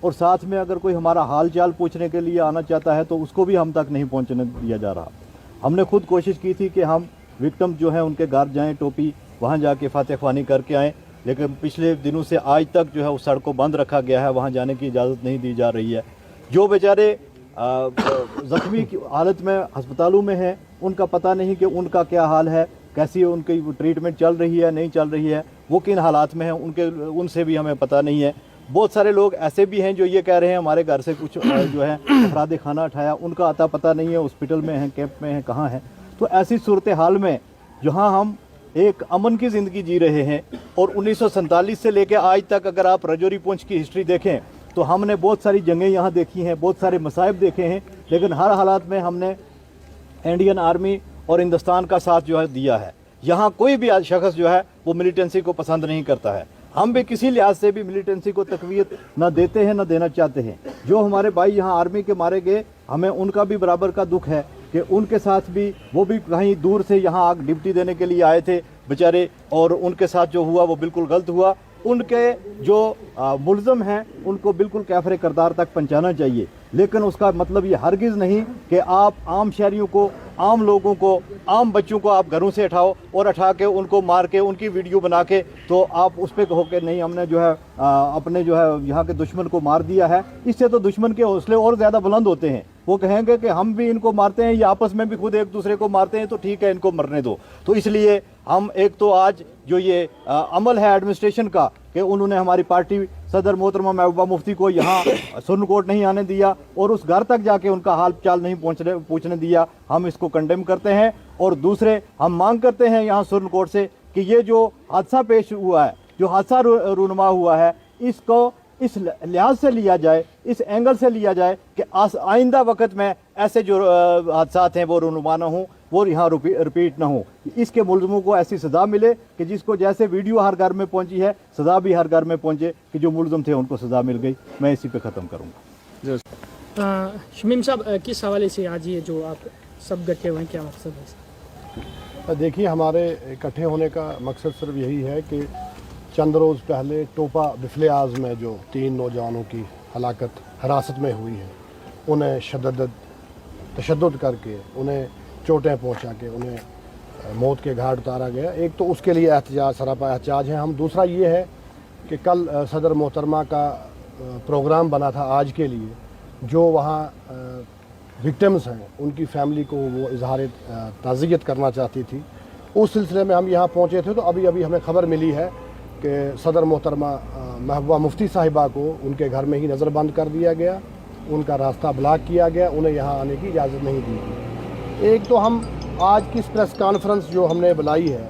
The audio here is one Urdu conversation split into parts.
اور ساتھ میں اگر کوئی ہمارا حال چال پوچھنے کے لیے آنا چاہتا ہے تو اس کو بھی ہم تک نہیں پہنچنے دیا جا رہا. ہم نے خود کوشش کی تھی کہ ہم وکٹم جو ہیں ان کے گھر جائیں, ٹوپی وہاں جا کے فاتح خوانی کر کے آئیں, لیکن پچھلے دنوں سے آج تک جو ہے اس سڑک کو بند رکھا گیا ہے, وہاں جانے کی اجازت نہیں دی جا رہی ہے. جو بیچارے زخمی کی حالت میں ہسپتالوں میں ہیں ان کا پتہ نہیں کہ ان کا کیا حال ہے, کیسی ان کی ٹریٹمنٹ چل رہی ہے نہیں چل رہی ہے, وہ کن حالات میں ہیں ان سے بھی ہمیں پتہ نہیں ہے. بہت سارے لوگ ایسے بھی ہیں جو یہ کہہ رہے ہیں ہمارے گھر سے کچھ جو ہے افراد خانہ اٹھایا, ان کا عطا پتہ نہیں ہے, ہاسپٹل میں ہیں, کیمپ میں ہیں, کہاں ہیں. تو ایسی صورتحال میں جہاں ہم ایک امن کی زندگی جی رہے ہیں, اور 1947 سے لے کے آج تک اگر آپ رجوری پونچھ کی ہسٹری دیکھیں تو ہم نے بہت ساری جنگیں یہاں دیکھی ہیں, بہت سارے مصائب دیکھے ہیں, لیکن ہر حالات میں ہم نے انڈین آرمی اور ہندوستان کا ساتھ جو ہے دیا ہے. یہاں کوئی بھی شخص جو ہے وہ ملیٹنسی کو پسند نہیں کرتا ہے. ہم بھی کسی لحاظ سے بھی ملیٹنسی کو تقویت نہ دیتے ہیں نہ دینا چاہتے ہیں. جو ہمارے بھائی یہاں آرمی کے مارے گئے, ہمیں ان کا بھی برابر کا دکھ ہے کہ ان کے ساتھ بھی وہ بھی کہیں دور سے یہاں ڈیوٹی دینے کے لیے آئے تھے بیچارے, اور ان کے ساتھ جو ہوا وہ بالکل غلط ہوا. ان کے جو ملزم ہیں ان کو بالکل کیفر کردار تک پہنچانا چاہیے, لیکن اس کا مطلب یہ ہرگز نہیں کہ آپ عام شہریوں کو, عام لوگوں کو, عام بچوں کو آپ گھروں سے اٹھاؤ اور اٹھا کے ان کو مار کے ان کی ویڈیو بنا کے تو آپ اس پہ کہو کہ نہیں ہم نے جو ہے اپنے جو ہے یہاں کے دشمن کو مار دیا ہے. اس سے تو دشمن کے حوصلے اور زیادہ بلند ہوتے ہیں. وہ کہیں گے کہ ہم بھی ان کو مارتے ہیں, یہ آپس میں بھی خود ایک دوسرے کو مارتے ہیں, تو ٹھیک ہے ان کو مرنے دو. تو اس لیے ہم ایک تو آج جو یہ عمل ہے ایڈمنسٹریشن کا کہ انہوں نے ہماری پارٹی صدر محترمہ محبوبہ مفتی کو یہاں سرن کوٹ نہیں آنے دیا اور اس گھر تک جا کے ان کا حال چال نہیں پوچھنے دیا, ہم اس کو کنڈیم کرتے ہیں. اور دوسرے ہم مانگ کرتے ہیں یہاں سرن کوٹ سے کہ یہ جو حادثہ پیش ہوا ہے, جو حادثہ رونما ہوا ہے, اس کو اس لحاظ سے لیا جائے, اس اینگل سے لیا جائے کہ آئندہ وقت میں ایسے جو حادثات ہیں وہ رونما نہ ہوں, وہ یہاں رپیٹ نہ ہوں. اس کے ملزموں کو ایسی سزا ملے کہ جس کو جیسے ویڈیو ہر گھر میں پہنچی ہے سزا بھی ہر گھر میں پہنچے کہ جو ملزم تھے ان کو سزا مل گئی. میں اسی پہ ختم کروں گا. شمیم صاحب, کس حوالے سے آج یہ جو آپ سب گٹھے ہوئے ہیں, کیا مقصد ہے؟ دیکھیے, ہمارے اکٹھے ہونے کا مقصد صرف یہی ہے کہ چند روز پہلے ٹوپا بفلیاز میں جو 3 نوجوانوں کی ہلاکت حراست میں ہوئی ہے, انہیں تشدد کر کے, انہیں چوٹیں پہنچا کے انہیں موت کے گھاٹ اتارا گیا. ایک تو اس کے لیے احتجاج, سراپا احتجاج ہے ہم. دوسرا یہ ہے کہ کل صدر محترمہ کا پروگرام بنا تھا آج کے لیے, جو وہاں وکٹمز ہیں ان کی فیملی کو وہ اظہار تعزیت کرنا چاہتی تھی. اس سلسلے میں ہم یہاں پہنچے تھے تو ابھی ہمیں خبر ملی ہے کہ صدر محترمہ محبوبہ مفتی صاحبہ کو ان کے گھر میں ہی نظر بند کر دیا گیا, ان کا راستہ بلاک کیا گیا, انہیں یہاں آنے کی اجازت نہیں دی گئی. ایک تو ہم آج کی اس پریس کانفرنس جو ہم نے بلائی ہے,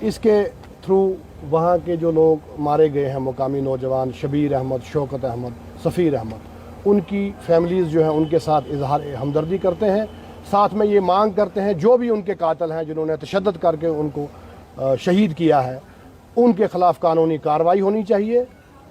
اس کے تھرو وہاں کے جو لوگ مارے گئے ہیں مقامی نوجوان, شبیر احمد, شوکت احمد, سفیر احمد, ان کی فیملیز جو ہیں ان کے ساتھ اظہار ہمدردی کرتے ہیں. ساتھ میں یہ مانگ کرتے ہیں جو بھی ان کے قاتل ہیں جنہوں نے تشدد کر کے ان کو شہید کیا ہے, ان کے خلاف قانونی کارروائی ہونی چاہیے,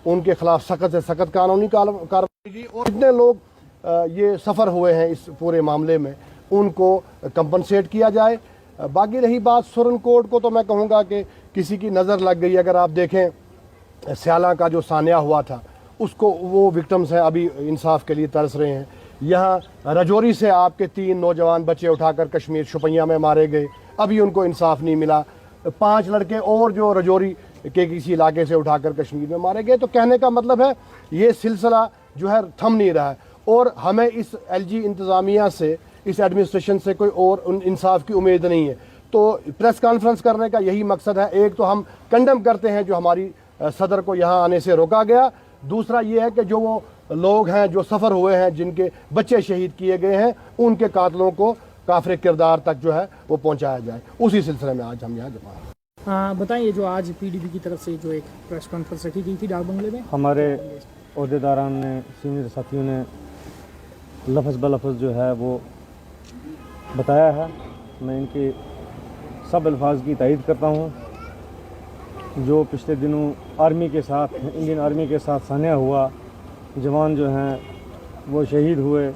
ان کے خلاف سخت سے سخت قانونی کارروائی کی. اور جتنے لوگ یہ سفر ہوئے ہیں اس پورے معاملے میں ان کو کمپنسیٹ کیا جائے. باقی رہی بات سرن کوٹ کو, تو میں کہوں گا کہ کسی کی نظر لگ گئی. اگر آپ دیکھیں سیالہ کا جو سانحہ ہوا تھا اس کو, وہ وکٹمز ہیں ابھی انصاف کے لیے ترس رہے ہیں. یہاں رجوری سے آپ کے 3 نوجوان بچے اٹھا کر کشمیر شوپیاں میں مارے گئے, ابھی ان کو انصاف نہیں ملا. 5 لڑکے اور جو رجوری کے کسی علاقے سے اٹھا کر کشمیر میں مارے گئے. تو کہنے کا مطلب ہے یہ سلسلہ جو ہے تھم نہیں رہا ہے, اور ہمیں اس LG انتظامیہ سے, اس ایڈمنسٹریشن سے کوئی اور انصاف کی امید نہیں ہے. تو پریس کانفرنس کرنے کا یہی مقصد ہے. ایک تو ہم کنڈم کرتے ہیں جو ہماری صدر کو یہاں آنے سے روکا گیا. دوسرا یہ ہے کہ جو وہ لوگ ہیں جو سفر ہوئے ہیں, جن کے بچے شہید کیے گئے ہیں, ان کے قاتلوں کو کافر کردار تک جو ہے وہ پہنچایا جائے. اسی سلسلے میں آج ہم یہاں جمع ہیں. بتائیے, جو آج PDP کی طرف سے جو ایک پریس کانفرنس رکھی گئی تھی ڈاک بنگلے میں, ہمارے عہدیداران نے, سینئر ساتھیوں نے لفظ بلفظ جو ہے وہ بتایا ہے. میں ان کے سب الفاظ کی تائید کرتا ہوں. جو پچھلے دنوں آرمی کے ساتھ, انڈین آرمی کے ساتھ سانحہ ہوا, جوان جو ہیں وہ شہید ہوئے,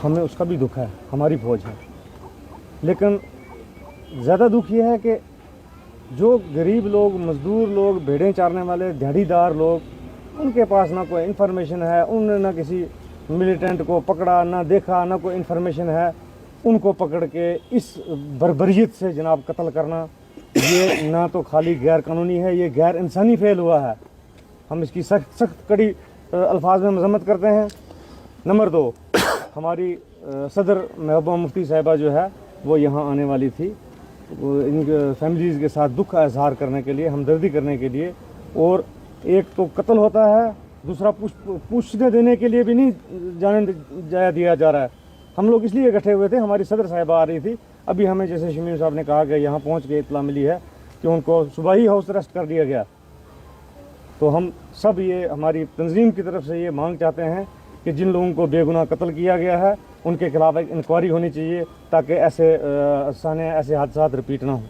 ہمیں اس کا بھی دکھ ہے, ہماری فوج ہے. لیکن زیادہ دکھ یہ ہے کہ جو غریب لوگ, مزدور لوگ, بھیڑیں چارنے والے, دیہڑی دار لوگ, ان کے پاس نہ کوئی انفارمیشن ہے, انہوں نے نہ کسی ملیٹنٹ کو پکڑا, نہ دیکھا, نہ کوئی انفارمیشن ہے. ان کو پکڑ کے اس بربریت سے جناب قتل کرنا, یہ نہ تو خالی غیر قانونی ہے, یہ غیر انسانی فعل ہوا ہے. ہم اس کی سخت سخت کڑی الفاظ میں مذمت کرتے ہیں. نمبر 2, ہماری صدر محبوبہ مفتی صاحبہ جو ہے وہ یہاں آنے والی تھی, ان فیملیز کے ساتھ دکھ کا اظہار کرنے کے لیے, ہمدردی کرنے کے لیے. اور ایک تو قتل ہوتا ہے, دوسرا پوچھنے دینے کے لیے بھی نہیں جانے دیا جا رہا ہے. ہم لوگ اس لیے اکٹھے ہوئے تھے, ہماری صدر صاحبہ آ رہی تھی. ابھی ہمیں جیسے شمیم صاحب نے کہا کہ یہاں پہنچ کے اطلاع ملی ہے کہ ان کو صبح ہی ہاؤس اریسٹ کر دیا گیا. تو ہم سب یہ ہماری تنظیم کی طرف سے یہ مانگ چاہتے ہیں کہ جن لوگوں کو بے گناہ قتل کیا گیا ہے ان کے خلاف ایک انکوائری ہونی چاہیے تاکہ ایسے حادثات رپیٹ نہ ہوں.